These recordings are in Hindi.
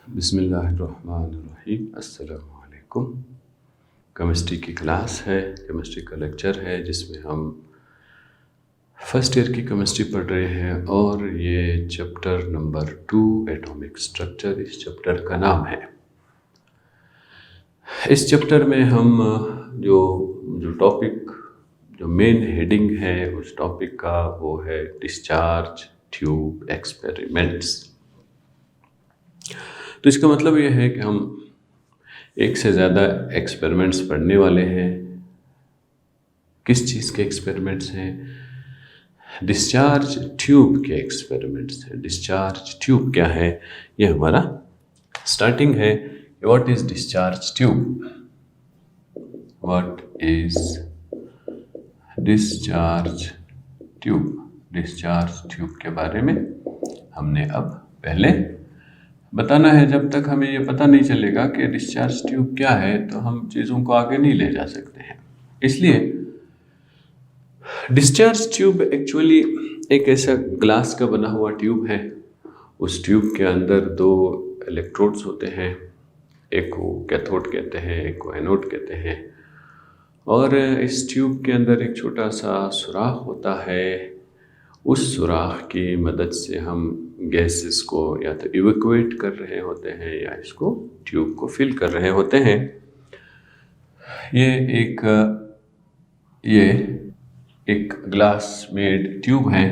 बिस्मिल्लाहिर्रहमानिर्रहीम। अस्सलामु अलैकुम। केमिस्ट्री की क्लास है, केमिस्ट्री का लेक्चर है जिसमें हम फर्स्ट ईयर की केमिस्ट्री पढ़ रहे हैं और ये चैप्टर नंबर 2 एटॉमिक स्ट्रक्चर इस चैप्टर का नाम है। इस चैप्टर में हम जो जो टॉपिक जो मेन हेडिंग है उस टॉपिक का वो है डिस्चार्ज ट्यूब एक्सपेरिमेंट्स। तो इसका मतलब ये है कि हम एक से ज़्यादा एक्सपेरिमेंट्स पढ़ने वाले हैं। किस चीज़ के एक्सपेरिमेंट्स हैं? डिस्चार्ज ट्यूब के एक्सपेरिमेंट्स हैं। डिस्चार्ज ट्यूब क्या है, ये हमारा स्टार्टिंग है। What is discharge tube? What is discharge tube? Discharge tube के बारे में हमने अब पहले बताना है। जब तक हमें ये पता नहीं चलेगा कि डिस्चार्ज ट्यूब क्या है तो हम चीज़ों को आगे नहीं ले जा सकते हैं। इसलिए डिस्चार्ज ट्यूब एक्चुअली एक ऐसा ग्लास का बना हुआ ट्यूब है। उस ट्यूब के अंदर दो इलेक्ट्रोड्स होते हैं, एक को कैथोड कहते हैं, एक को एनोड कहते हैं। और इस ट्यूब के अंदर एक छोटा सा सुराख होता है। उस सुराख की मदद से हम गैसेस को या तो इवैक्यूएट कर रहे होते हैं या इसको ट्यूब को फिल कर रहे होते हैं। ये एक ग्लास मेड ट्यूब है।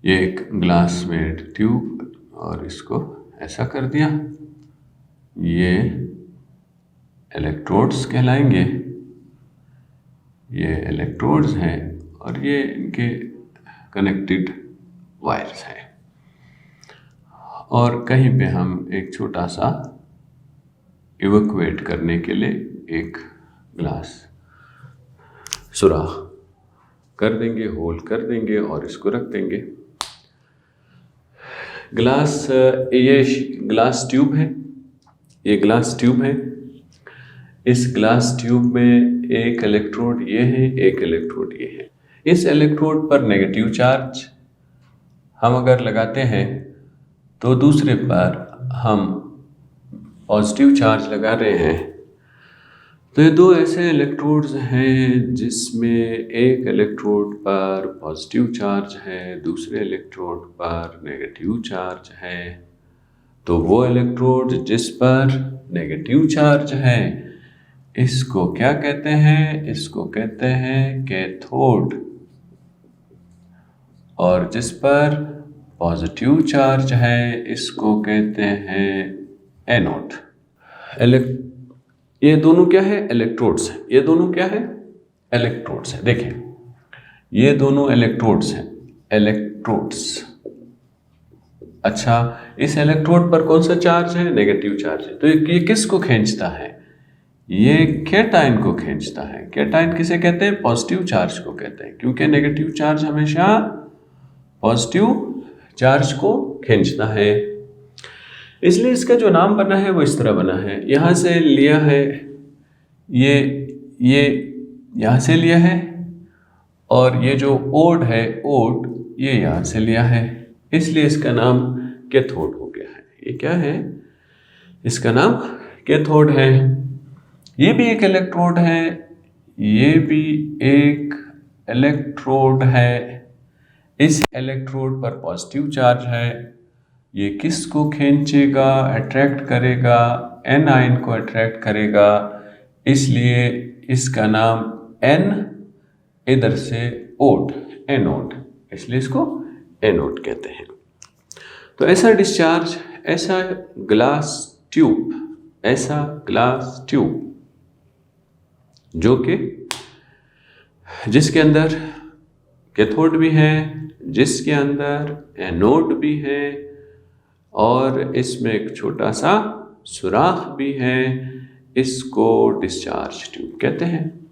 ये एक ग्लास मेड ट्यूब, और इसको ऐसा कर दिया। ये इलेक्ट्रोड्स कहलाएंगे। ये इलेक्ट्रोड्स हैं और ये इनके कनेक्टेड वायर्स हैं। और कहीं पे हम एक छोटा सा इवैक्यूएट करने के लिए एक ग्लास सुराख कर देंगे, होल कर देंगे और इसको रख देंगे। ये ग्लास ट्यूब है। ये ग्लास ट्यूब है। इस ग्लास ट्यूब में एक इलेक्ट्रोड ये है, एक इलेक्ट्रोड ये है। इस इलेक्ट्रोड पर नेगेटिव चार्ज हम अगर लगाते हैं तो दूसरे पर हम पॉजिटिव चार्ज लगा रहे हैं। तो ये दो ऐसे इलेक्ट्रोड्स हैं जिसमें एक इलेक्ट्रोड पर पॉजिटिव चार्ज है, दूसरे इलेक्ट्रोड पर नेगेटिव चार्ज है। तो वो इलेक्ट्रोड जिस पर नेगेटिव चार्ज है इसको क्या कहते हैं? इसको कहते हैं कैथोड। और जिस पर पॉजिटिव चार्ज है इसको कहते हैं एनोड। ये दोनों क्या है? इलेक्ट्रोड्स हैं। ये दोनों क्या है? इलेक्ट्रोड्स हैं। देखें, ये दोनों इलेक्ट्रोड्स हैं। इलेक्ट्रोड्स। अच्छा, इस इलेक्ट्रोड पर कौन सा चार्ज है? नेगेटिव चार्ज है। तो ये किसको खींचता है? ये कैटायन को खींचता है। कैटायन किसे कहते हैं? पॉजिटिव चार्ज को कहते हैं, क्योंकि नेगेटिव चार्ज हमेशा पॉजिटिव चार्ज को खींचता है। इसलिए इसका जो नाम बना है वो इस तरह बना है। यहाँ से लिया है, ये यहाँ से लिया है, और ये जो ओड है, ओड ये यहाँ से लिया है। इसलिए इसका नाम कैथोड हो गया है। ये क्या है? इसका नाम कैथोड है। ये भी एक इलेक्ट्रोड है, ये भी एक इलेक्ट्रोड है। इस इलेक्ट्रोड पर पॉजिटिव चार्ज है। ये किसको खींचेगा? अट्रैक्ट करेगा, एन आयन को अट्रैक्ट करेगा। इसलिए इसका नाम एन, इधर से ओड, एनोड, इसलिए इसको एनोड कहते हैं। तो ऐसा डिस्चार्ज, ऐसा ग्लास ट्यूब जो कि जिसके अंदर कैथोड भी है, जिसके अंदर एनोड भी है, और इसमें एक छोटा सा सुराख भी है, इसको डिस्चार्ज ट्यूब कहते हैं।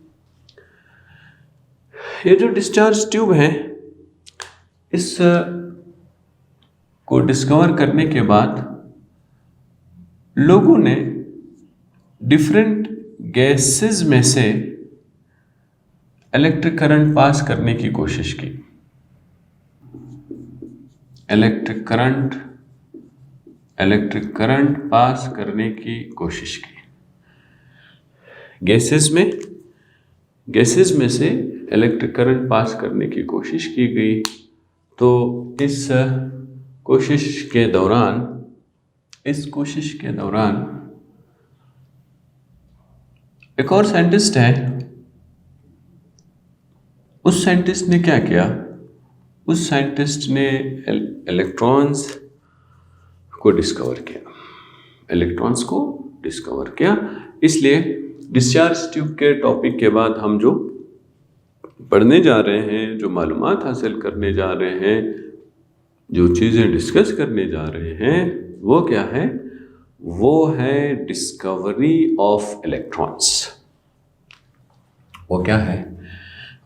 ये जो डिस्चार्ज ट्यूब है, इस को डिस्कवर करने के बाद लोगों ने डिफरेंट गैसेस में से इलेक्ट्रिक करंट पास करने की कोशिश की। Electric current electric current pass करने की कोशिश की। गैसेस में से इलेक्ट्रिक करंट पास करने की कोशिश की गई। तो इस कोशिश के दौरान एक और साइंटिस्ट है। उस साइंटिस्ट ने क्या किया? उस साइंटिस्ट ने इलेक्ट्रॉन्स को डिस्कवर किया। इसलिए डिस्चार्ज ट्यूब के टॉपिक के बाद हम जो पढ़ने जा रहे हैं, जो मालूमात हासिल करने जा रहे हैं, जो चीज़ें डिस्कस करने जा रहे हैं, वो क्या है? वो है डिस्कवरी ऑफ इलेक्ट्रॉन्स। वो क्या है?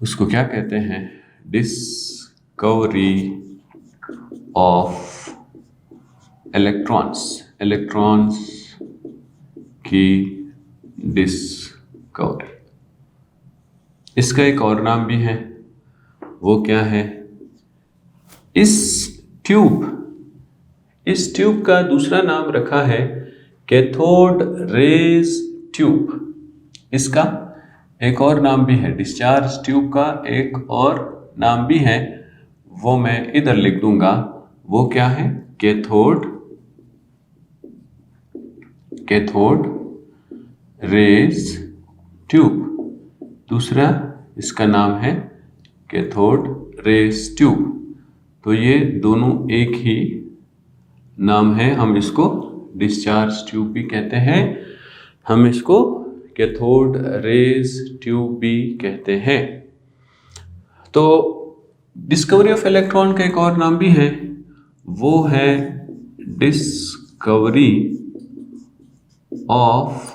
उसको क्या कहते हैं? डिस्कवरी ऑफ इलेक्ट्रॉन्स की डिस्कवरी। इसका एक और नाम भी है। वो क्या है? इस ट्यूब का दूसरा नाम रखा है कैथोड रेज ट्यूब। इसका एक और नाम भी है। डिस्चार्ज ट्यूब का एक और नाम भी है, वो मैं इधर लिख दूंगा। वो क्या है? Cathode rays tube. दूसरा इसका नाम है कैथोड रेज ट्यूब। तो ये दोनों एक ही नाम है। हम इसको डिस्चार्ज ट्यूब भी कहते हैं, हम इसको कैथोड रेज ट्यूब भी कहते हैं। तो डिस्कवरी ऑफ इलेक्ट्रॉन का एक और नाम भी है, वो है discovery of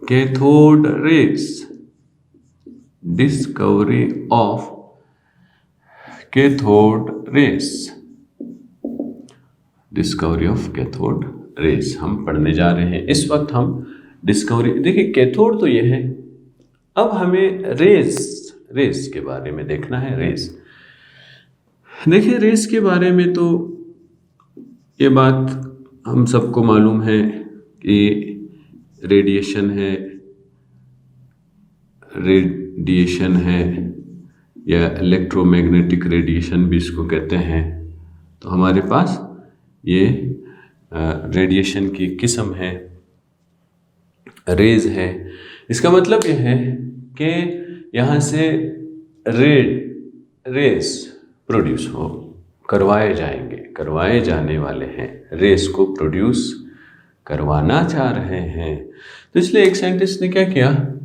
cathode rays. Discovery of cathode rays हम पढ़ने जा रहे हैं। इस वक्त हम डिस्कवरी, देखिए कैथोड तो ये है। अब हमें रेज के बारे में देखना है। देखिए रेस के बारे में तो ये बात हम सबको मालूम है कि रेडिएशन है या इलेक्ट्रोमैग्नेटिक रेडिएशन भी इसको कहते हैं। तो हमारे पास ये रेडिएशन की किस्म है, रेज है। इसका मतलब यह है कि यहाँ से रेस प्रोड्यूस करवाए जाने वाले हैं, रेस को प्रोड्यूस करवाना चाह रहे हैं। तो इसलिए एक साइंटिस्ट ने क्या किया?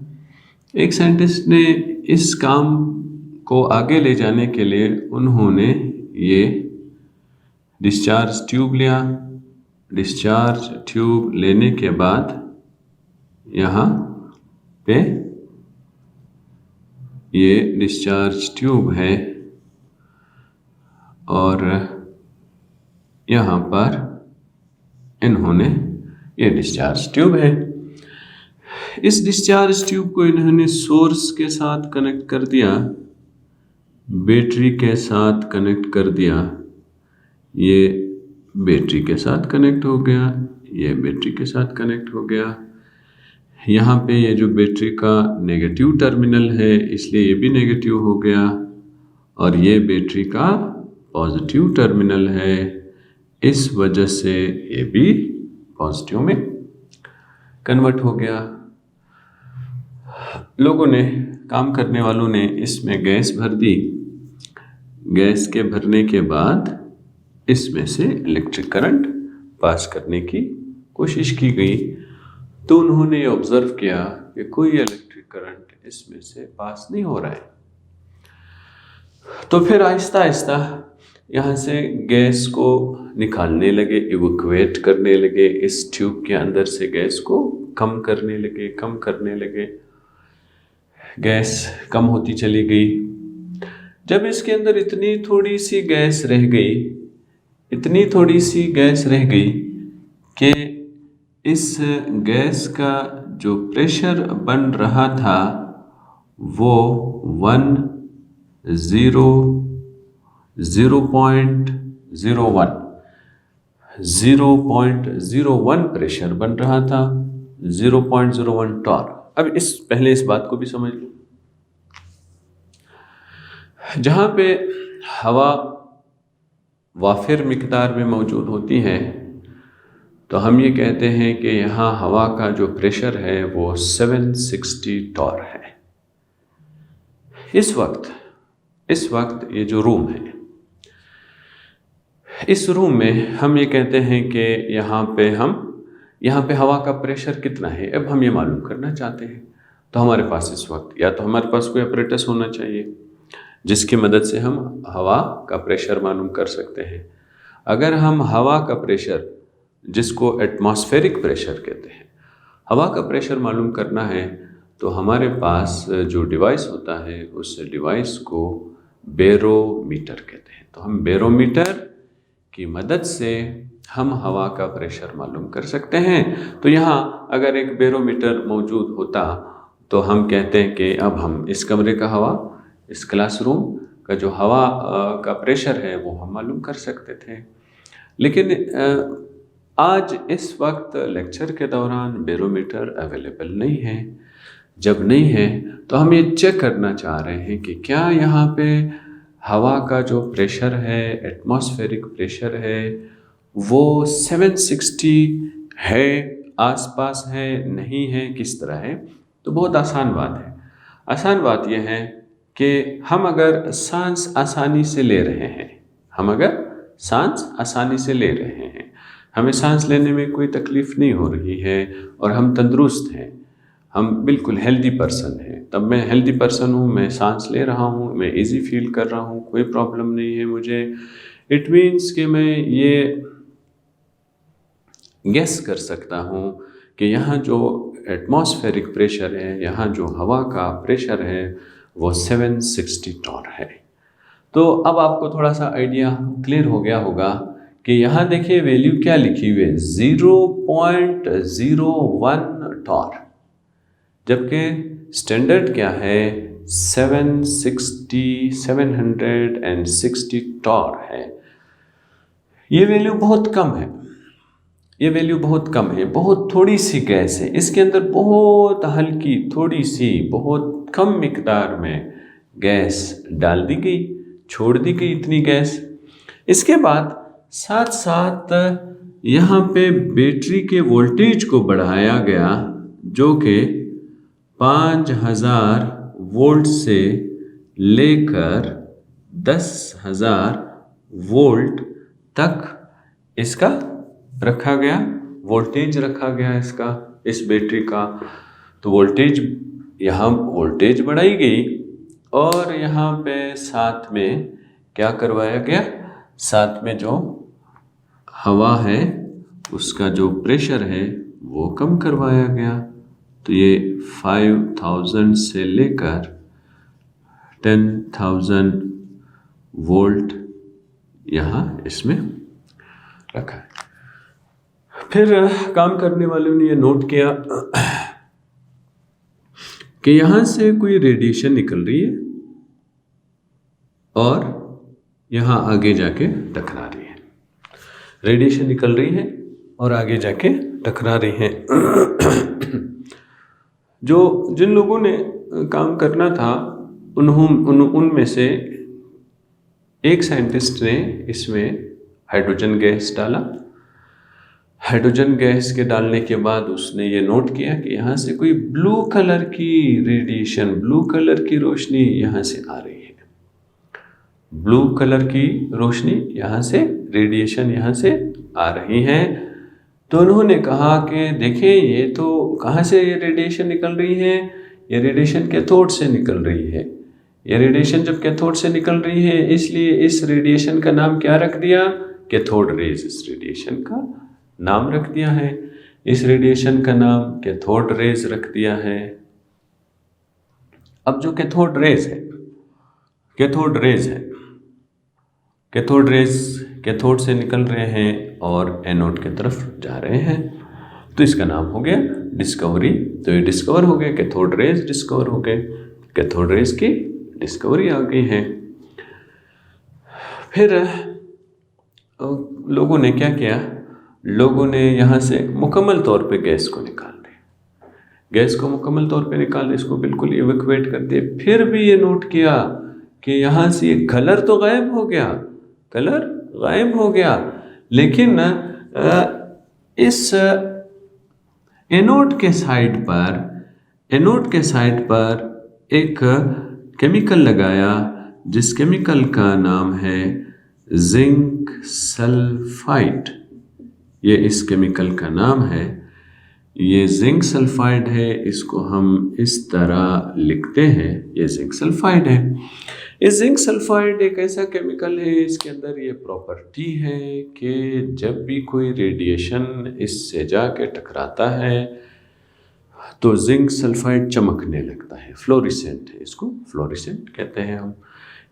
एक साइंटिस्ट ने इस काम को आगे ले जाने के लिए उन्होंने ये डिस्चार्ज ट्यूब लिया। डिस्चार्ज ट्यूब लेने के बाद यहाँ पे ये डिस्चार्ज ट्यूब है और यहाँ पर इन्होंने, ये डिस्चार्ज ट्यूब है। इस डिस्चार्ज ट्यूब को इन्होंने सोर्स के साथ कनेक्ट कर दिया, बैटरी के साथ कनेक्ट कर दिया। ये बैटरी के साथ कनेक्ट हो गया, ये बैटरी के साथ कनेक्ट हो गया। यहाँ पे ये जो बैटरी का नेगेटिव टर्मिनल है, इसलिए ये भी नेगेटिव हो गया, और ये बैटरी का पॉजिटिव टर्मिनल है, इस वजह से ये भी पॉजिटिव में कन्वर्ट हो गया। लोगों ने, काम करने वालों ने इसमें गैस भर दी। गैस के भरने के बाद इसमें से इलेक्ट्रिक करंट पास करने की कोशिश की गई। तो उन्होंने ये ऑब्जर्व किया कि कोई इलेक्ट्रिक करंट इसमें से पास नहीं हो रहा है। तो फिर आहिस्ता आहिस्ता यहाँ से गैस को निकालने लगे, इवैक्यूएट करने लगे, इस ट्यूब के अंदर से गैस को कम करने लगे। गैस कम होती चली गई। जब इसके अंदर इतनी थोड़ी सी गैस रह गई कि इस गैस का जो प्रेशर बन रहा था वो 0.01 0.01 प्रेशर बन रहा था, 0.01 टॉर्क। अब पहले इस बात को भी समझ लो, जहाँ पे हवा वाफिर मिकदार में मौजूद होती है तो हम ये कहते हैं कि यहाँ हवा का जो प्रेशर है वो 760 टॉर है। इस वक्त ये जो रूम है, इस रूम में हम ये कहते हैं कि यहाँ पे हवा का प्रेशर कितना है, अब हम ये मालूम करना चाहते हैं। तो हमारे पास इस वक्त या तो हमारे पास कोई अपरेटस होना चाहिए जिसकी मदद से हम हवा का प्रेशर मालूम कर सकते हैं। अगर हम हवा का प्रेशर, जिसको एटमॉस्फेरिक प्रेशर कहते हैं, हवा का प्रेशर मालूम करना है तो हमारे पास जो डिवाइस होता है उस डिवाइस को बैरोमीटर कहते हैं। तो हम बैरोमीटर की मदद से हम हवा का प्रेशर मालूम कर सकते हैं। तो यहाँ अगर एक बैरोमीटर मौजूद होता तो हम कहते हैं कि अब हम इस कमरे का हवा, इस क्लासरूम का जो हवा का प्रेशर है वो हम मालूम कर सकते थे। लेकिन आज इस वक्त लेक्चर के दौरान बैरोमीटर अवेलेबल नहीं है। जब नहीं है तो हम ये चेक करना चाह रहे हैं कि क्या यहाँ पे हवा का जो प्रेशर है, एटमॉस्फेरिक प्रेशर है, वो 760 है, आसपास है, नहीं है, किस तरह है। तो बहुत आसान बात है। आसान बात यह है कि हम अगर सांस आसानी से ले रहे हैं, हमें सांस लेने में कोई तकलीफ़ नहीं हो रही है और हम तंदुरुस्त हैं, हम बिल्कुल हेल्दी पर्सन हैं, तब मैं हेल्दी पर्सन हूँ, मैं सांस ले रहा हूँ, मैं इजी फील कर रहा हूँ, कोई प्रॉब्लम नहीं है मुझे। इट मीन्स कि मैं ये गेस कर सकता हूँ कि यहाँ जो एटमॉस्फेरिक प्रेशर है, यहाँ जो हवा का प्रेशर है वो 760 टॉर है। तो अब आपको थोड़ा सा आइडिया क्लियर हो गया होगा कि यहाँ देखिए वैल्यू क्या लिखी हुई है, 0.01 टॉर, जबकि स्टैंडर्ड क्या है 760 टॉर है। ये वैल्यू बहुत कम है, बहुत थोड़ी सी गैस है, इसके अंदर बहुत हल्की, थोड़ी सी, बहुत कम मिकदार में गैस डाल दी गई, छोड़ दी गई इतनी गैस। इसके बाद साथ साथ यहाँ पे बैटरी के वोल्टेज को बढ़ाया गया, जो कि 5000 वोल्ट से लेकर 10,000 वोल्ट तक इसका रखा गया, वोल्टेज रखा गया इसका, इस बैटरी का। तो वोल्टेज बढ़ाई गई और यहाँ पे साथ में क्या करवाया गया, साथ में जो हवा है उसका जो प्रेशर है वो कम करवाया गया। तो ये 5000 से लेकर 10,000 वोल्ट यहाँ इसमें रखा है। फिर काम करने वालों ने ये नोट किया कि यहाँ से कोई रेडिएशन निकल रही है और यहाँ आगे जाके टकरा रही है, रेडिएशन निकल रही है और आगे जाके टकरा रही है। जिन लोगों ने काम करना था उनमें से एक साइंटिस्ट ने इसमें हाइड्रोजन गैस डाला। हाइड्रोजन गैस के डालने के बाद उसने ये नोट किया कि यहाँ से कोई ब्लू कलर की रोशनी यहाँ से आ रही है, ब्लू कलर की रोशनी यहाँ से, रेडिएशन यहाँ से आ रही है। तो उन्होंने कहा कि देखिए ये तो कहाँ से ये रेडिएशन निकल रही है, ये रेडिएशन कैथोड से निकल रही है। ये रेडिएशन जब कैथोड से निकल रही है इसलिए इस रेडिएशन का नाम क्या रख दिया, कैथोड रेज, इस रेडिएशन का नाम रख दिया है, इस रेडिएशन का नाम कैथोड रेज रख दिया है। अब जो कैथोड रेज है, कैथोड से निकल रहे हैं और एनोड की तरफ जा रहे हैं, तो इसका नाम हो गया डिस्कवरी। तो ये डिस्कवर हो गए, कैथोड रेज डिस्कवर हो गए, कैथोड रेज की डिस्कवरी आ गई है। फिर लोगों ने क्या किया, लोगों ने यहाँ से मुकम्मल तौर पे गैस को निकाल दिया, गैस को मुकम्मल तौर पे निकाल दिया, इसको बिल्कुल इवैक्यूएट कर दिया। फिर भी ये नोट किया कि यहाँ से ये कलर तो गायब हो गया, कलर गायब हो गया, लेकिन इस एनोड के साइड पर एक केमिकल लगाया, जिस केमिकल का नाम है जिंक सल्फाइड। ये इस केमिकल का नाम है, ये जिंक सल्फाइड है, इसको हम इस तरह लिखते हैं, ये जिंक सल्फाइड है। ये जिंक सल्फाइड एक ऐसा केमिकल है, इसके अंदर ये प्रॉपर्टी है कि जब भी कोई रेडिएशन इससे जाके टकराता है तो जिंक सल्फाइड चमकने लगता है, फ्लोरिसेंट है, इसको फ्लोरिसेंट कहते हैं हम।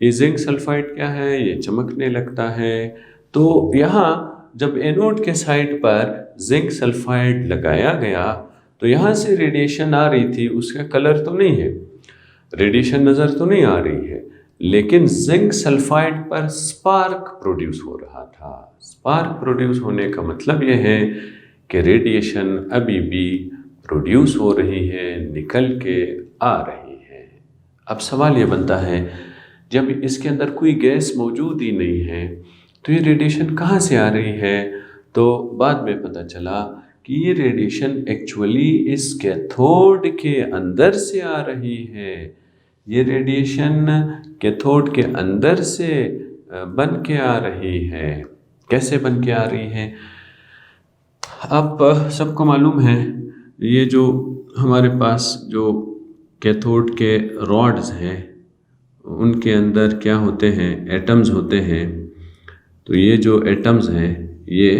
ये जिंक सल्फाइड क्या है, ये चमकने लगता है। तो यहाँ जब एनोड के साइड पर जिंक सल्फाइड लगाया गया तो यहाँ से रेडिएशन आ रही थी, उसका कलर तो नहीं है, रेडिएशन नज़र तो नहीं आ रही है, लेकिन जिंक सल्फाइड पर स्पार्क प्रोड्यूस हो रहा था। स्पार्क प्रोड्यूस होने का मतलब यह है कि रेडिएशन अभी भी प्रोड्यूस हो रही है, निकल के आ रही है। अब सवाल ये बनता है, जब इसके अंदर कोई गैस मौजूद ही नहीं है तो ये रेडिएशन कहाँ से आ रही है? तो बाद में पता चला कि ये रेडिएशन एक्चुअली इस कैथोड के अंदर से आ रही है। ये रेडिएशन कैथोड के अंदर से बन के आ रही है। कैसे बन के आ रही है? आप सबको मालूम है, ये जो हमारे पास जो कैथोड के रॉड्स हैं उनके अंदर क्या होते हैं, एटम्स होते हैं। तो ये जो एटम्स हैं, ये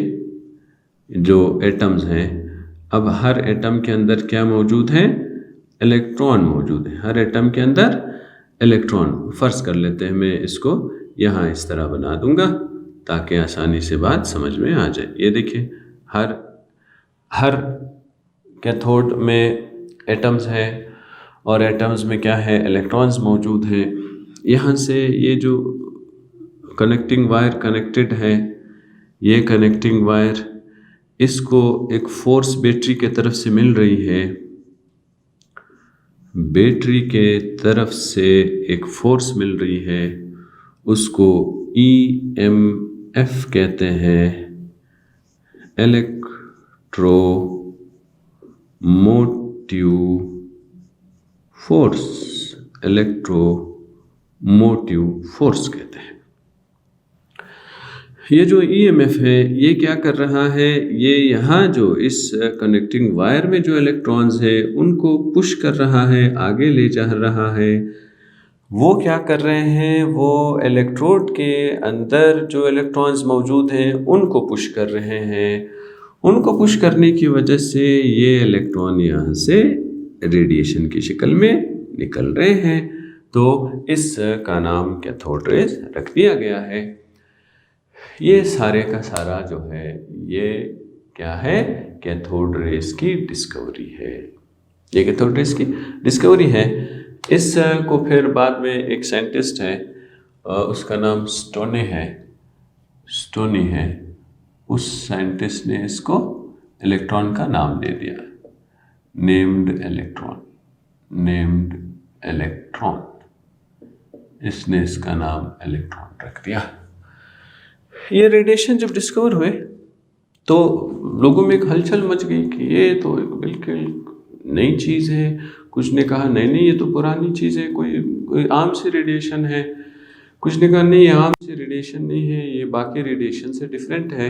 जो एटम्स हैं, अब हर एटम के अंदर क्या मौजूद है? इलेक्ट्रॉन मौजूद है। हर एटम के अंदर इलेक्ट्रॉन, फर्ज कर लेते हैं मैं इसको यहाँ इस तरह बना दूंगा ताकि आसानी से बात समझ में आ जाए। ये देखिए, हर कैथोड में एटम्स है और एटम्स में क्या है? इलेक्ट्रॉन्स मौजूद हैं। यहाँ से ये जो कनेक्टिंग वायर कनेक्टेड है, ये कनेक्टिंग वायर, इसको एक फोर्स बैटरी के तरफ से मिल रही है। बैटरी के तरफ से एक फोर्स मिल रही है, उसको EMF कहते हैं, इलेक्ट्रोमोटिव फोर्स, इलेक्ट्रोमोटिव फोर्स कहते हैं। ये जो EMF है, ये क्या कर रहा है? ये यहाँ जो इस कनेक्टिंग वायर में जो इलेक्ट्रॉन्स है उनको पुश कर रहा है, आगे ले जा रहा है। वो क्या कर रहे हैं? वो इलेक्ट्रोड के अंदर जो इलेक्ट्रॉन्स मौजूद हैं उनको पुश कर रहे हैं। उनको पुश करने की वजह से ये इलेक्ट्रॉन यहाँ से रेडिएशन की शक्ल में निकल रहे हैं। तो इस का नाम कैथोड रेज रख दिया गया है। ये सारे का सारा जो है, ये क्या है? कैथोड रेज की डिस्कवरी है। ये कैथोड रेज की डिस्कवरी है। इस को फिर बाद में एक साइंटिस्ट है, उसका नाम स्टोनी है। उस साइंटिस्ट ने इसको इलेक्ट्रॉन का नाम दे दिया, नेम्ड इलेक्ट्रॉन। इसने इसका नाम इलेक्ट्रॉन रख दिया। ये रेडिएशन जब डिस्कवर हुए तो लोगों में एक हलचल मच गई कि ये तो बिल्कुल नई चीज़ है। कुछ ने कहा नहीं ये तो पुरानी चीज़ है, कोई आम सी रेडिएशन है। कुछ ने कहा नहीं, ये आम सी रेडिएशन नहीं है, ये बाकी रेडिएशन से डिफरेंट है।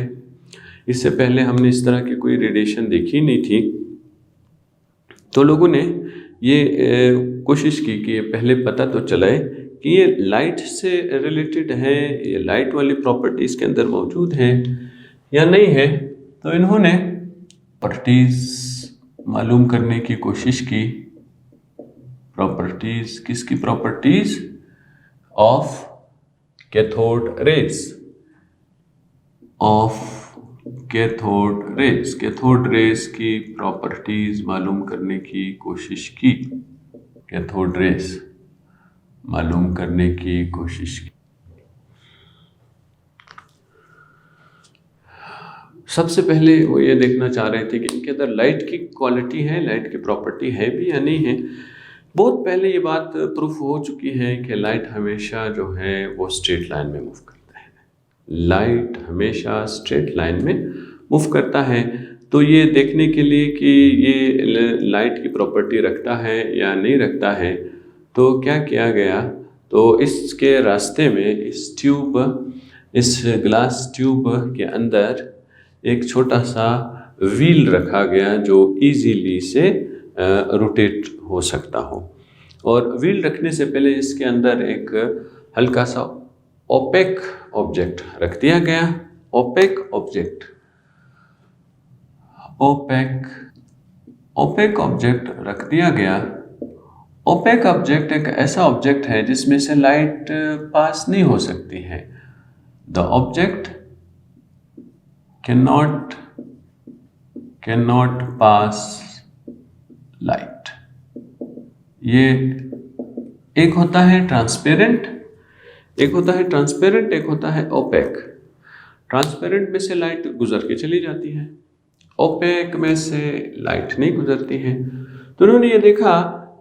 इससे पहले हमने इस तरह की कोई रेडिएशन देखी नहीं थी। तो लोगों ने ये कोशिश की कि पहले पता तो चलाए कि ये लाइट से रिलेटेड है, ये लाइट वाली प्रॉपर्टी इसके अंदर मौजूद है या नहीं है। तो इन्होंने प्रॉपर्टीज़ मालूम करने की कोशिश की। प्रॉपर्टीज़ किसकी? Properties of cathode rays, cathode rays की प्रॉपर्टीज़ मालूम करने की कोशिश की। कैथोड रेज मालूम करने की कोशिश की। सबसे पहले वो ये देखना चाह रहे थे कि इनके अंदर लाइट की क्वालिटी है, लाइट की प्रॉपर्टी है भी या नहीं है। बहुत पहले ये बात प्रूफ हो चुकी है कि लाइट हमेशा जो है वो स्ट्रेट लाइन में मूव करता है, लाइट हमेशा स्ट्रेट लाइन में मूव करता है। तो ये देखने के लिए कि ये लाइट की प्रॉपर्टी रखता है या नहीं रखता है, तो क्या किया गया, तो इसके रास्ते में इस ग्लास ट्यूब के अंदर एक छोटा सा व्हील रखा गया जो इजीली से रोटेट हो सकता हो। और व्हील रखने से पहले इसके अंदर एक हल्का सा ओपेक ऑब्जेक्ट रख दिया गया। ओपेक ऑब्जेक्ट रख दिया गया। ओपेक ऑब्जेक्ट एक ऐसा ऑब्जेक्ट है जिसमें से लाइट पास नहीं हो सकती है। The object cannot pass light। ये एक होता है ट्रांसपेरेंट, एक होता है ओपेक। ट्रांसपेरेंट में से लाइट गुजर के चली जाती है, ओपेक में से लाइट नहीं गुजरती है। तो उन्होंने ये देखा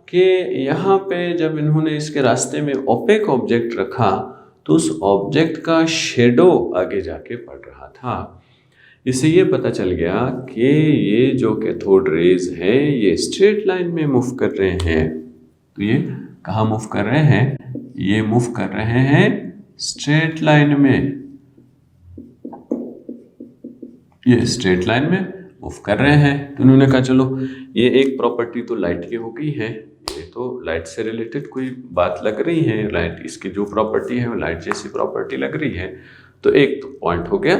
कि यहाँ पे जब इन्होंने इसके रास्ते में ओपेक ऑब्जेक्ट रखा तो उस ऑब्जेक्ट का शेडो आगे जाके पड़ रहा था। इससे ये पता चल गया कि ये जो कैथोड रेज है ये स्ट्रेट लाइन में मूव कर रहे हैं। तो ये कहाँ मूव कर रहे हैं? ये मूव कर रहे हैं स्ट्रेट लाइन में, ये स्ट्रेट लाइन में मूव कर रहे हैं। तो उन्होंने कहा चलो ये एक प्रॉपर्टी तो लाइट की हो गई है, ये तो लाइट से रिलेटेड कोई बात लग रही है, लाइट इसकी जो प्रॉपर्टी है वो लाइट जैसी प्रॉपर्टी लग रही है। तो एक तो पॉइंट हो गया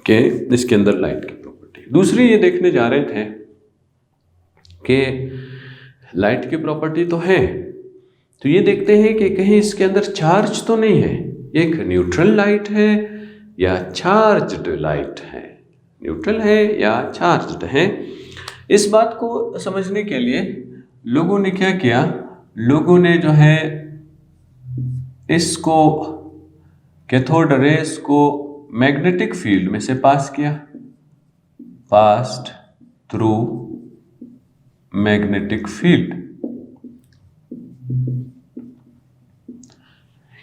कि इसके अंदर लाइट की प्रॉपर्टी। दूसरी ये देखने जा रहे थे कि लाइट की प्रॉपर्टी तो है, तो ये देखते हैं कि कहीं इसके अंदर चार्ज तो नहीं है, एक न्यूट्रल लाइट है या चार्ज्ड लाइट है, न्यूट्रल है या चार्ज्ड है। इस बात को समझने के लिए लोगों ने क्या किया, लोगों ने जो है इसको कैथोड रेस को मैग्नेटिक फील्ड में से पास्ड थ्रू मैग्नेटिक फील्ड।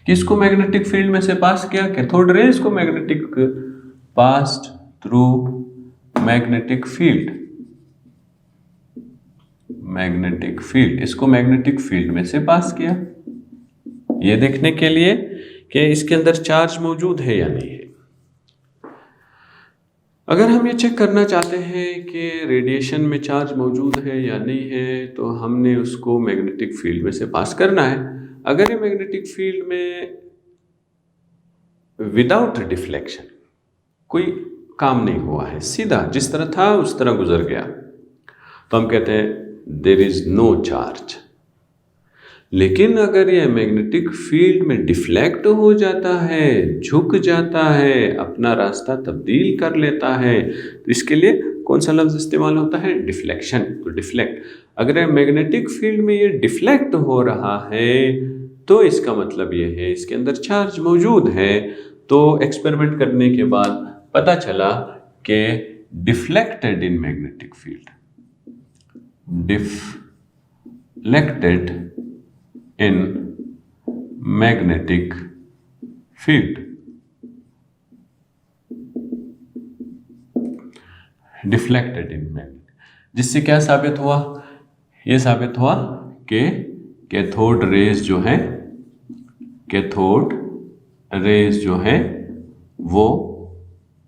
किसको मैग्नेटिक फील्ड में से पास किया? कैथोड रेस को पास्ड थ्रू मैग्नेटिक फील्ड, इसको मैग्नेटिक फील्ड में से पास किया, ये देखने के लिए कि इसके अंदर चार्ज मौजूद है या नहीं है। अगर हम ये चेक करना चाहते हैं कि रेडिएशन में चार्ज मौजूद है या नहीं है, तो हमने उसको मैग्नेटिक फील्ड में से पास करना है। अगर ये मैग्नेटिक फील्ड में विदाउट डिफ्लेक्शन कोई काम नहीं हुआ है, सीधा जिस तरह था उस तरह गुजर गया, तो हम कहते हैं देयर इज नो चार्ज। लेकिन अगर ये मैग्नेटिक फील्ड में डिफ्लेक्ट हो जाता है, झुक जाता है, अपना रास्ता तब्दील कर लेता है, तो इसके लिए कौन सा लफ्ज़ इस्तेमाल होता है? डिफ्लेक्शन। तो डिफ्लेक्ट, अगर मैग्नेटिक फील्ड में ये डिफ्लेक्ट हो रहा है तो इसका मतलब ये है इसके अंदर चार्ज मौजूद है। तो एक्सपेरिमेंट करने के बाद पता चला कि deflected in magnetic field, deflected in magnetic field, deflected in magnetic, जिससे क्या साबित हुआ? ये साबित हुआ कि कैथोड रेज जो है वो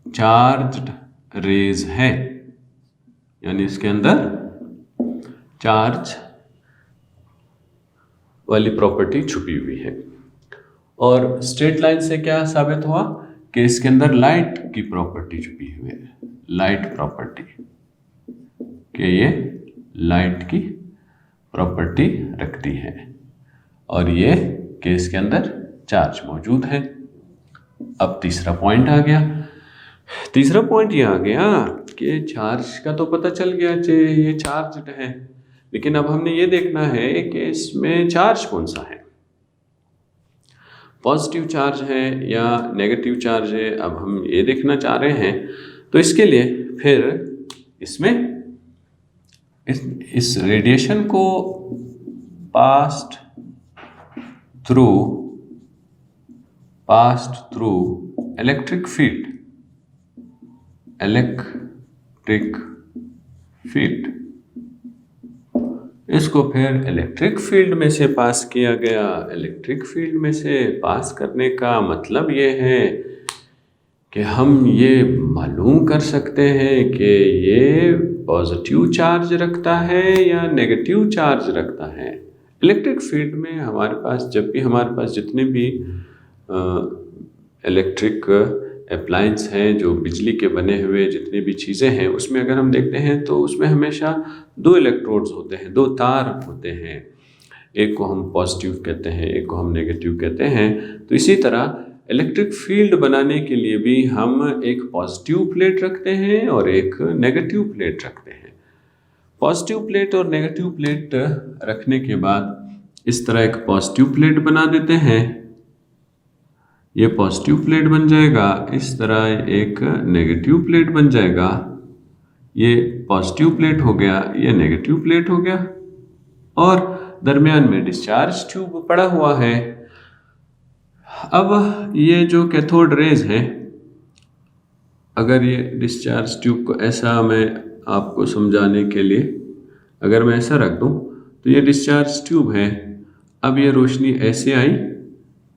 चार्ज्ड रेज है, यानी इसके अंदर चार्ज वाली प्रॉपर्टी छुपी हुई है। और स्ट्रेट लाइन से क्या साबित हुआ कि इसके अंदर लाइट की प्रॉपर्टी छुपी हुई है, लाइट प्रॉपर्टी, कि ये लाइट की प्रॉपर्टी रखती है, और ये कि इसके अंदर चार्ज मौजूद है। अब तीसरा पॉइंट आ गया। तीसरा पॉइंट ये आ गया कि चार्ज का तो पता चल गया कि ये चार्ज्ड है, लेकिन अब हमने ये देखना है कि इसमें चार्ज कौन सा है। पॉजिटिव चार्ज है या नेगेटिव चार्ज है, अब हम ये देखना चाह रहे हैं। तो इसके लिए फिर इसमें इस रेडिएशन को पास्ड थ्रू इलेक्ट्रिक फील्ड, इसको फिर इलेक्ट्रिक फील्ड में से पास किया गया। इलेक्ट्रिक फील्ड में से पास करने का मतलब ये है कि हम ये मालूम कर सकते हैं कि ये पॉजिटिव चार्ज रखता है या नेगेटिव चार्ज रखता है। इलेक्ट्रिक फील्ड में हमारे पास जब भी हमारे पास जितने भी इलेक्ट्रिक अप्लायंस हैं, जो बिजली के बने हुए जितनी भी चीज़ें हैं, उसमें अगर हम देखते हैं तो उसमें हमेशा 2 इलेक्ट्रोड्स होते हैं, 2 तार होते हैं। एक को हम पॉजिटिव कहते हैं, एक को हम नेगेटिव कहते हैं। तो इसी तरह इलेक्ट्रिक फील्ड बनाने के लिए भी हम एक पॉजिटिव प्लेट रखते हैं और एक नेगेटिव प्लेट रखते हैं। पॉजिटिव प्लेट और नेगेटिव प्लेट रखने के बाद इस तरह एक पॉजिटिव प्लेट बना देते हैं, ये पॉजिटिव प्लेट बन जाएगा। इस तरह एक नेगेटिव प्लेट बन जाएगा, ये पॉजिटिव प्लेट हो गया, ये नेगेटिव प्लेट हो गया। और दरमियान में डिस्चार्ज ट्यूब पड़ा हुआ है। अब ये जो कैथोड रेज है, अगर ये डिस्चार्ज ट्यूब को ऐसा, मैं आपको समझाने के लिए अगर मैं ऐसा रख दूं, तो ये डिस्चार्ज ट्यूब है। अब ये रोशनी ऐसे आई,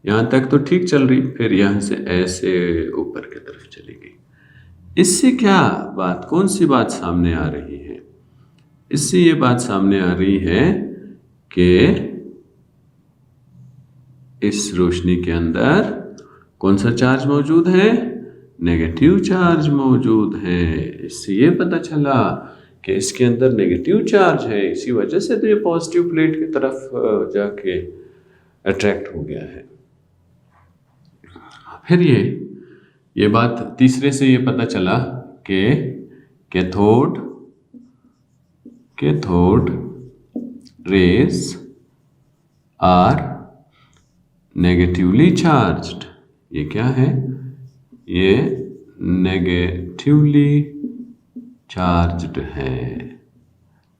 यहाँ तक तो ठीक चल रही, फिर यहाँ से ऐसे ऊपर की तरफ चली गई। इससे क्या बात, कौन सी बात सामने आ रही है? इससे ये बात सामने आ रही है कि इस रोशनी के अंदर कौन सा चार्ज मौजूद है? नेगेटिव चार्ज मौजूद है। इससे ये पता चला कि इसके अंदर नेगेटिव चार्ज है, इसी वजह से तो ये पॉजिटिव प्लेट की तरफ जाके अट्रैक्ट हो गया है। फिर ये बात तीसरे से ये पता चला कि cathode rays are negatively charged. ये क्या है? ये नेगेटिवली चार्ज्ड है,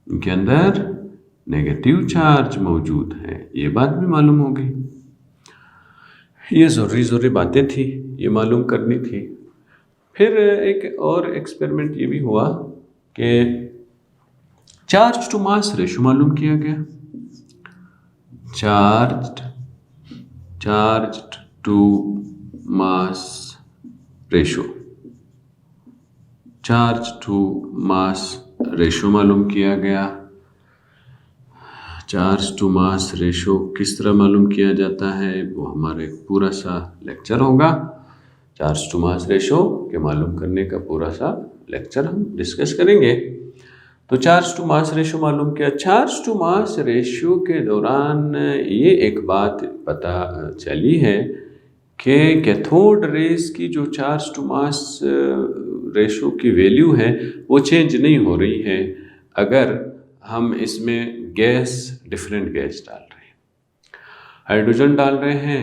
इनके अंदर नेगेटिव चार्ज मौजूद है। ये बात भी मालूम हो गई। ये ज़रूरी बातें थी, ये मालूम करनी थी। फिर एक और एक्सपेरिमेंट ये भी हुआ कि चार्ज टू मास रेशो मालूम किया गया। Charge to mass ratio, charge to mass ratio मालूम किया गया। चार्ज टू मास रेशो किस तरह मालूम किया जाता है, वो हमारा एक पूरा सा लेक्चर होगा। चार्ज टू मास रेशो के मालूम करने का पूरा सा लेक्चर हम डिस्कस करेंगे। तो चार्ज टू मास रेशो मालूम किया। चार्ज टू मास रेशो के दौरान ये एक बात पता चली है कि कैथोड रेस की जो चार्ज टू मास रेशो की वैल्यू है वो चेंज नहीं हो रही है। अगर हम इसमें डिफरेंट गैस डाल रहे हैं, हाइड्रोजन डाल रहे हैं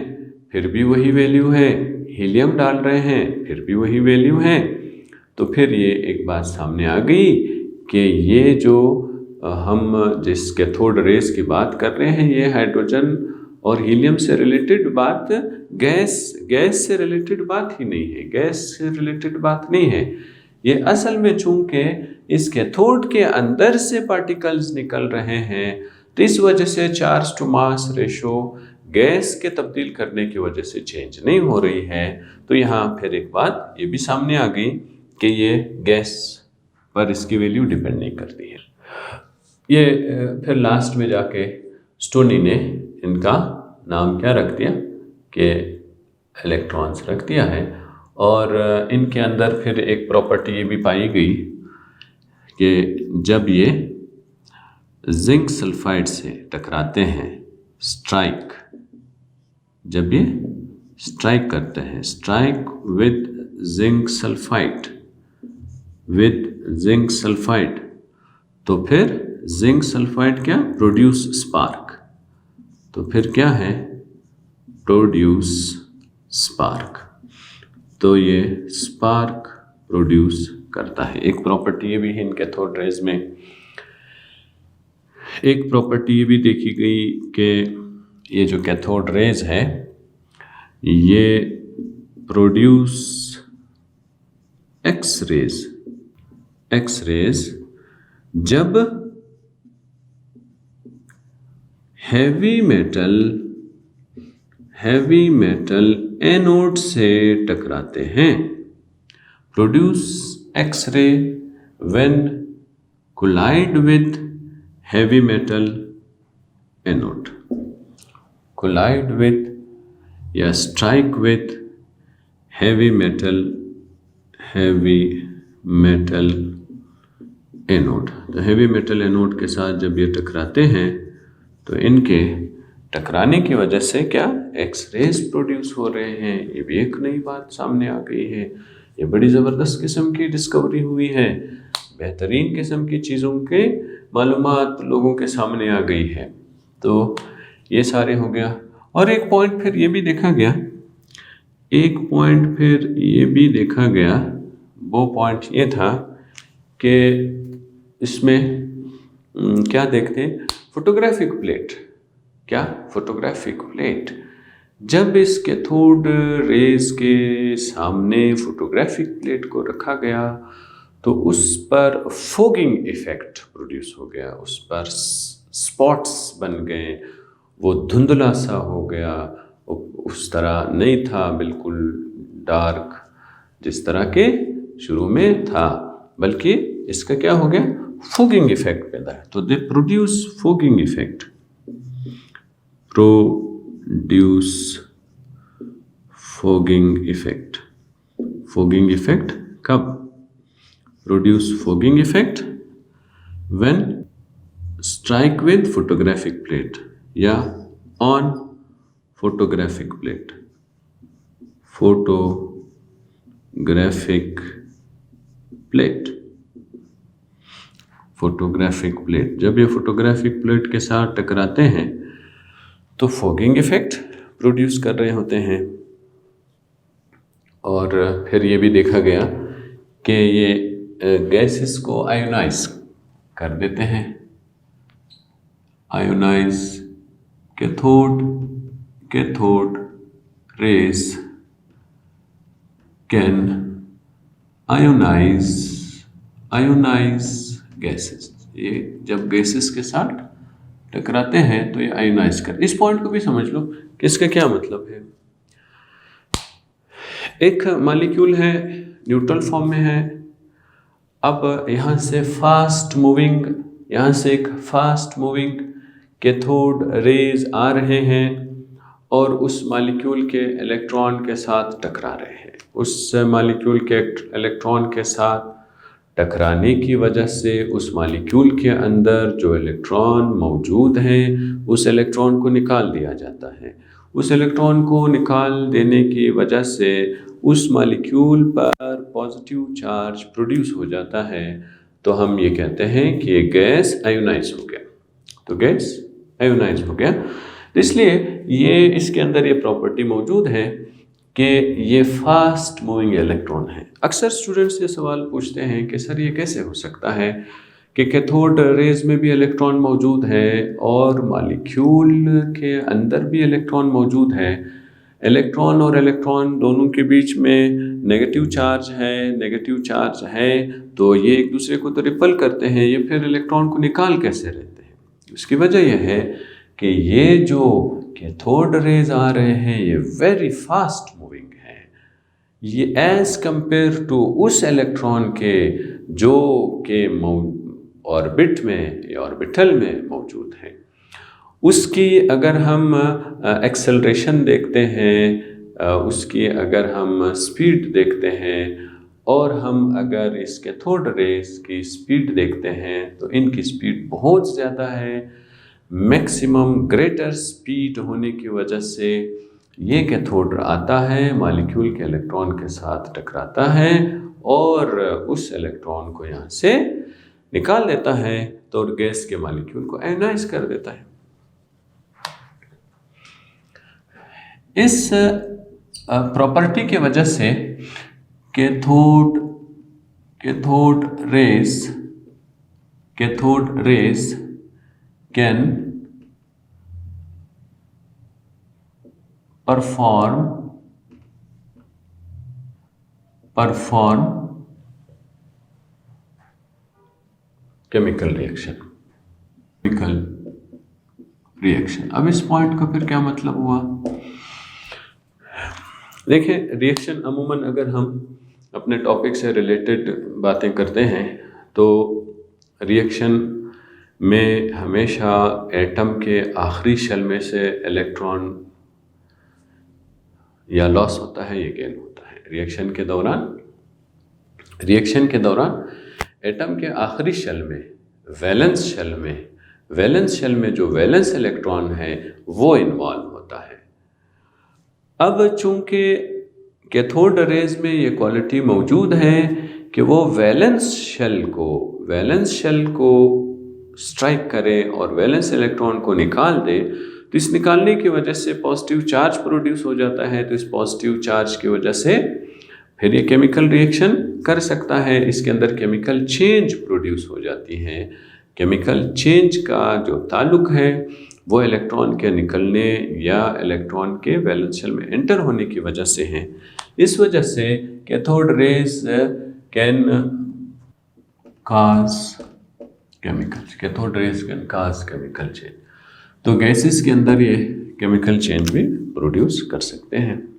फिर भी वही वैल्यू है, हीलियम डाल रहे हैं फिर भी वही वैल्यू है, तो फिर ये एक बात सामने आ गई कि ये जो हम जिस कैथोड रेस की बात कर रहे हैं, ये हाइड्रोजन और हीलियम से रिलेटेड बात गैस से रिलेटेड बात ही नहीं है, गैस से रिलेटेड बात नहीं है। ये असल में चूंकि इस कैथोड के अंदर से पार्टिकल्स निकल रहे हैं, तो इस वजह से charge to mass ratio gas के तब्दील करने की वजह से चेंज नहीं हो रही है। तो यहाँ फिर एक बात ये भी सामने आ गई कि ये गैस पर इसकी वैल्यू डिपेंड नहीं करती है। ये फिर लास्ट में जाके स्टोनी ने इनका नाम क्या रख दिया कि इलेक्ट्रॉन्स रख दिया है। और इनके अंदर फिर एक प्रॉपर्टी ये भी पाई गई कि जब ये जिंक सल्फाइड से टकराते हैं, जब ये स्ट्राइक करते हैं, स्ट्राइक विद जिंक सल्फाइड, तो फिर जिंक सल्फाइड क्या प्रोड्यूस स्पार्क। तो फिर क्या है, प्रोड्यूस स्पार्क। तो ये स्पार्क प्रोड्यूस करता है। एक प्रॉपर्टी ये भी है इन कैथोड रेज में, एक प्रॉपर्टी ये भी देखी गई कि ये जो कैथोड रेज है ये प्रोड्यूस एक्स रेज जब हैवी मेटल एनोड से टकराते हैं। Produce X ray when collide with heavy metal anode, collide with या strike with heavy metal anode. तो हैवी मेटल एनोड के साथ जब ये टकराते हैं तो इनके टकराने की वजह से क्या एक्स रेज प्रोड्यूस हो रहे हैं। ये भी एक नई बात सामने आ गई है। ये बड़ी ज़बरदस्त किस्म की डिस्कवरी हुई है, बेहतरीन किस्म की चीज़ों के मालूमात लोगों के सामने आ गई है। तो ये सारे हो गया। और एक पॉइंट फिर ये भी देखा गया, वो पॉइंट ये था कि इसमें क्या देखते हैं, फोटोग्राफिक प्लेट। जब इस कैथोड रेज के सामने फोटोग्राफिक प्लेट को रखा गया तो उस पर फोगिंग इफेक्ट प्रोड्यूस हो गया, उस पर स्पॉट्स बन गए, वो धुंधला सा हो गया, उस तरह नहीं था बिल्कुल डार्क जिस तरह के शुरू में था, बल्कि इसका क्या हो गया, फोगिंग इफेक्ट पैदा है। तो they produce fogging effect, fogging effect कब produce fogging effect, when strike with photographic plate या ऑन फोटोग्राफिक प्लेट। जब ये फोटोग्राफिक प्लेट के साथ टकराते हैं तो फोगिंग इफेक्ट प्रोड्यूस कर रहे होते हैं। और फिर ये भी देखा गया कि ये गैसेस को आयोनाइज कर देते हैं। Ionise cathode rays can ionise gases. ये जब गैसेस के साथ टकराते हैं तो ये आयोनाइज कर। इस पॉइंट को भी समझ लो कि इसका क्या मतलब है। एक मॉलिक्यूल है, न्यूट्रल फॉर्म में है। अब यहाँ से एक फास्ट मूविंग कैथोड रेज आ रहे हैं और उस मॉलिक्यूल के इलेक्ट्रॉन के साथ टकरा रहे हैं। उस मॉलिक्यूल के इलेक्ट्रॉन के साथ टकराने की वजह से उस मॉलिक्यूल के अंदर जो इलेक्ट्रॉन मौजूद हैं उस इलेक्ट्रॉन को निकाल दिया जाता है। उस इलेक्ट्रॉन को निकाल देने की वजह से उस मॉलिक्यूल पर पॉजिटिव चार्ज प्रोड्यूस हो जाता है। तो हम ये कहते हैं कि ये गैस आयोनाइज हो गया। तो गैस आयोनाइज हो गया, इसलिए ये इसके अंदर ये प्रॉपर्टी मौजूद है कि ये फास्ट मूविंग इलेक्ट्रॉन है। अक्सर स्टूडेंट्स ये सवाल पूछते हैं कि सर ये कैसे हो सकता है कि कैथोड रेज में भी इलेक्ट्रॉन मौजूद है और मॉलिक्यूल के अंदर भी इलेक्ट्रॉन मौजूद है। इलेक्ट्रॉन और इलेक्ट्रॉन दोनों के बीच में नेगेटिव चार्ज है, तो ये एक दूसरे को तो रिपल करते हैं, ये फिर इलेक्ट्रॉन को निकाल कैसे रहते हैं। इसकी वजह यह है कि ये जो कैथोड रेज आ रहे हैं ये वेरी फास्ट मूविंग है, ये एज कंपेयर टू उस इलेक्ट्रॉन के जो के ऑर्बिटल में मौजूद है। उसकी अगर हम एक्सेलरेशन देखते हैं, उसकी अगर हम स्पीड देखते हैं और हम अगर इस कैथोड रेज की स्पीड देखते हैं तो इनकी स्पीड बहुत ज़्यादा है। मैक्सिमम ग्रेटर स्पीड होने की वजह से ये कैथोड आता है, मॉलिक्यूल के इलेक्ट्रॉन के साथ टकराता है और उस इलेक्ट्रॉन को यहाँ से निकाल देता है, तो गैस के मॉलिक्यूल को आयोनाइज कर देता है। इस प्रॉपर्टी की वजह से cathode rays can perform chemical reaction. अब इस पॉइंट का फिर क्या मतलब हुआ? देखिए, रिएक्शन अमूमन अगर हम अपने टॉपिक से रिलेटेड बातें करते हैं तो रिएक्शन में हमेशा एटम के आखिरी शेल में से इलेक्ट्रॉन या लॉस होता है या गेन होता है। रिएक्शन के दौरान एटम के आखिरी शेल में वैलेंस शेल में जो वैलेंस इलेक्ट्रॉन है वो इन्वॉल्व होता है। अब चूंकि कैथोड रेज में ये क्वालिटी मौजूद है कि वो वैलेंस शेल को स्ट्राइक करे और वैलेंस इलेक्ट्रॉन को निकाल दे, तो इस निकालने की वजह से पॉजिटिव चार्ज प्रोड्यूस हो जाता है। तो इस पॉजिटिव चार्ज की वजह से फिर ये केमिकल रिएक्शन कर सकता है, इसके अंदर केमिकल चेंज प्रोड्यूस हो जाती है। केमिकल चेंज का जो ताल्लुक है वो इलेक्ट्रॉन के निकलने या इलेक्ट्रॉन के वैलेंस शेल में एंटर होने की वजह से है। इस वजह से cathode rays can cause chemical change. तो गैसेस के अंदर ये केमिकल चेंज भी प्रोड्यूस कर सकते हैं।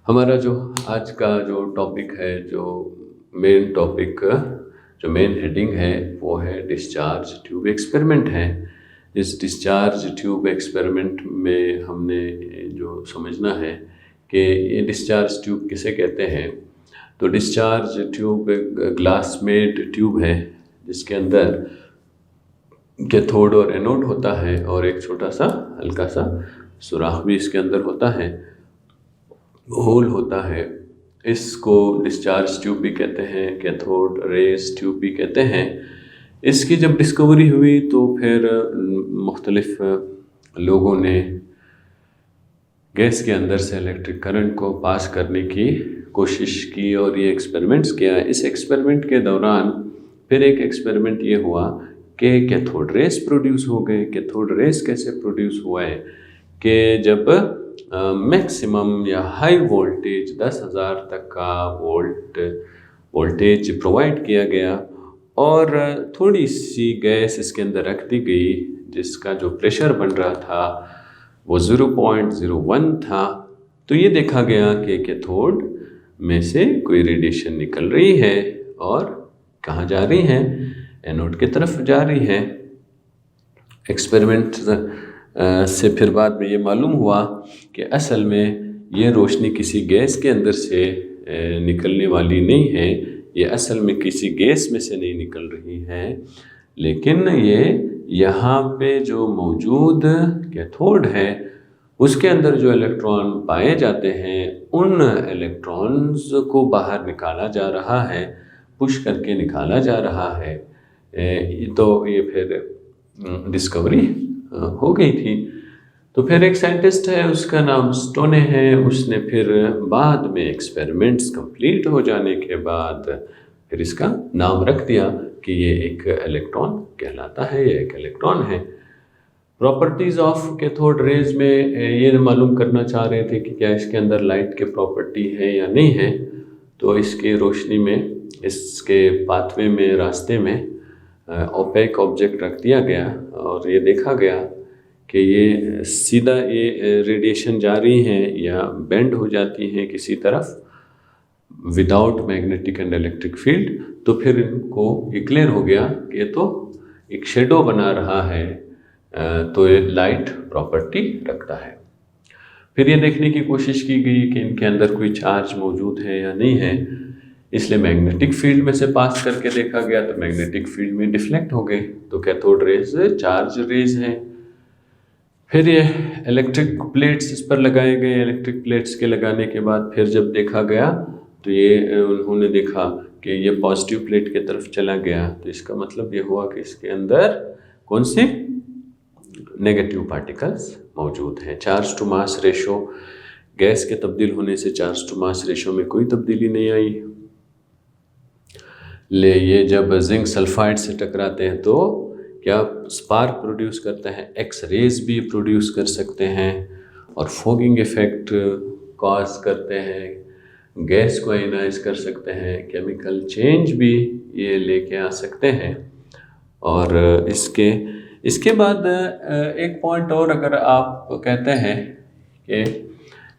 हमारा जो आज का जो टॉपिक है, जो मेन हेडिंग है वो है डिस्चार्ज ट्यूब एक्सपेरिमेंट है। इस डिस्चार्ज ट्यूब एक्सपेरिमेंट में हमने जो समझना है कि ये डिस्चार्ज ट्यूब किसे कहते हैं। तो डिस्चार्ज ट्यूब एक ग्लास मेड ट्यूब है जिसके अंदर कैथोड और एनोड होता है और एक छोटा सा हल्का सा सुराख भी इसके अंदर होता है, होल होता है। इसको डिस्चार्ज ट्यूब भी कहते हैं, कैथोड रेस ट्यूब भी कहते हैं। इसकी जब डिस्कवरी हुई तो फिर मुख्तलिफ लोगों ने गैस के अंदर से इलेक्ट्रिक करंट को पास करने की कोशिश की और ये एक्सपेरिमेंट्स किया। इस एक्सपेरिमेंट के दौरान फिर एक एक्सपेरिमेंट ये हुआ कि कैथोड रेस प्रोड्यूस हो गए। कैथोड रेस कैसे प्रोड्यूस हुआ है कि जब मैक्सिमम या हाई वोल्टेज 10,000 तक का वोल्टेज प्रोवाइड किया गया और थोड़ी सी गैस इसके अंदर रख दी गई जिसका जो प्रेशर बन रहा था वो 0.01 था। तो ये देखा गया कि कैथोड में से कोई रेडिएशन निकल रही है और कहाँ जा रही है? एनोड की तरफ जा रही है। एक्सपेरिमेंट से फिर बाद में ये मालूम हुआ कि असल में ये रोशनी किसी गैस के अंदर से निकलने वाली नहीं है, ये असल में किसी गैस में से नहीं निकल रही है, लेकिन ये यहाँ पे जो मौजूद कैथोड है उसके अंदर जो इलेक्ट्रॉन पाए जाते हैं उन इलेक्ट्रॉन्स को बाहर निकाला जा रहा है, पुश करके निकाला जा रहा है। तो ये फिर डिस्कवरी हो गई थी। तो फिर एक साइंटिस्ट है, उसका नाम स्टोने है, उसने फिर बाद में एक्सपेरिमेंट्स कंप्लीट हो जाने के बाद फिर इसका नाम रख दिया कि ये एक इलेक्ट्रॉन कहलाता है, ये एक इलेक्ट्रॉन है। प्रॉपर्टीज़ ऑफ कैथोड रेज में ये मालूम करना चाह रहे थे कि क्या इसके अंदर लाइट के प्रॉपर्टी है या नहीं है। तो इसकी रोशनी में, इसके पाथवे में, रास्ते में ओपेक ऑब्जेक्ट रख दिया गया और ये देखा गया कि ये सीधा ये रेडिएशन जा रही हैं या बेंड हो जाती हैं किसी तरफ without magnetic and electric field. तो फिर इनको ये क्लियर हो गया कि ये तो एक शेडो बना रहा है, तो ये लाइट प्रॉपर्टी रखता है। फिर ये देखने की कोशिश की गई कि इनके अंदर कोई चार्ज मौजूद है या नहीं है, इसलिए मैग्नेटिक फील्ड में से पास करके देखा गया तो मैग्नेटिक फील्ड में डिफ्लेक्ट हो गए। तो कैथोड रेज चार्ज रेज हैं। फिर ये इलेक्ट्रिक प्लेट्स इस पर लगाए गए। इलेक्ट्रिक प्लेट्स के लगाने के बाद फिर जब देखा गया तो ये उन्होंने देखा कि ये पॉजिटिव प्लेट की तरफ चला गया। तो इसका मतलब ये हुआ कि इसके अंदर कौन सी नेगेटिव पार्टिकल्स मौजूद हैं। Charge to mass ratio, gas के तब्दील होने से चार्ज टू मास रेशो में कोई तब्दीली नहीं आई। ये जब जिंक सल्फाइड से टकराते हैं तो क्या स्पार्क प्रोड्यूस करते हैं, एक्स रेज भी प्रोड्यूस कर सकते हैं और फोगिंग इफेक्ट कॉज करते हैं, गैस को आयनाइज कर सकते हैं, केमिकल चेंज भी ये लेके आ सकते हैं। और इसके बाद एक पॉइंट और अगर आप कहते हैं कि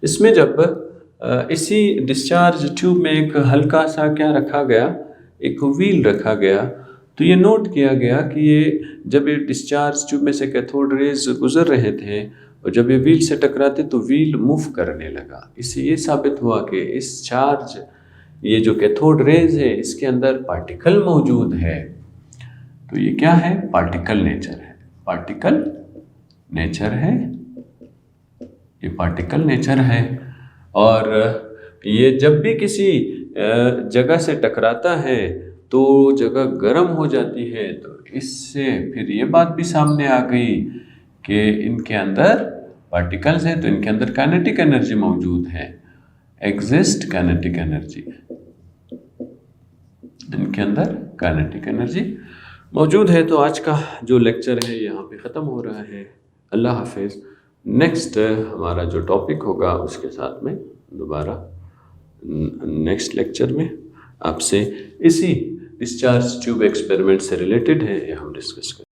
इसमें जब इसी डिस्चार्ज ट्यूब में एक हल्का सा क्या रखा गया, एक व्हील रखा गया, तो ये नोट किया गया कि ये जब ये डिस्चार्ज ट्यूब में से कैथोड रेज गुजर रहे थे और जब ये व्हील से टकराते तो व्हील मूव करने लगा। इससे ये साबित हुआ कि इस चार्ज, ये जो कैथोड रेज है, इसके अंदर पार्टिकल मौजूद है। तो ये क्या है? पार्टिकल नेचर है। पार्टिकल नेचर है, ये पार्टिकल नेचर है। और ये जब भी किसी जगह से टकराता है तो जगह गर्म हो जाती है। तो इससे फिर ये बात भी सामने आ गई कि इनके अंदर पार्टिकल्स हैं तो इनके अंदर काइनेटिक एनर्जी मौजूद है, एग्जिस्ट काइनेटिक एनर्जी, इनके अंदर काइनेटिक एनर्जी मौजूद है। तो आज का जो लेक्चर है यहाँ पे ख़त्म हो रहा है। अल्लाह हाफिज़। नेक्स्ट हमारा जो टॉपिक होगा उसके साथ में दोबारा नेक्स्ट लेक्चर में आपसे इसी डिस्चार्ज ट्यूब एक्सपेरिमेंट से रिलेटेड है, ये हम डिस्कस करेंगे।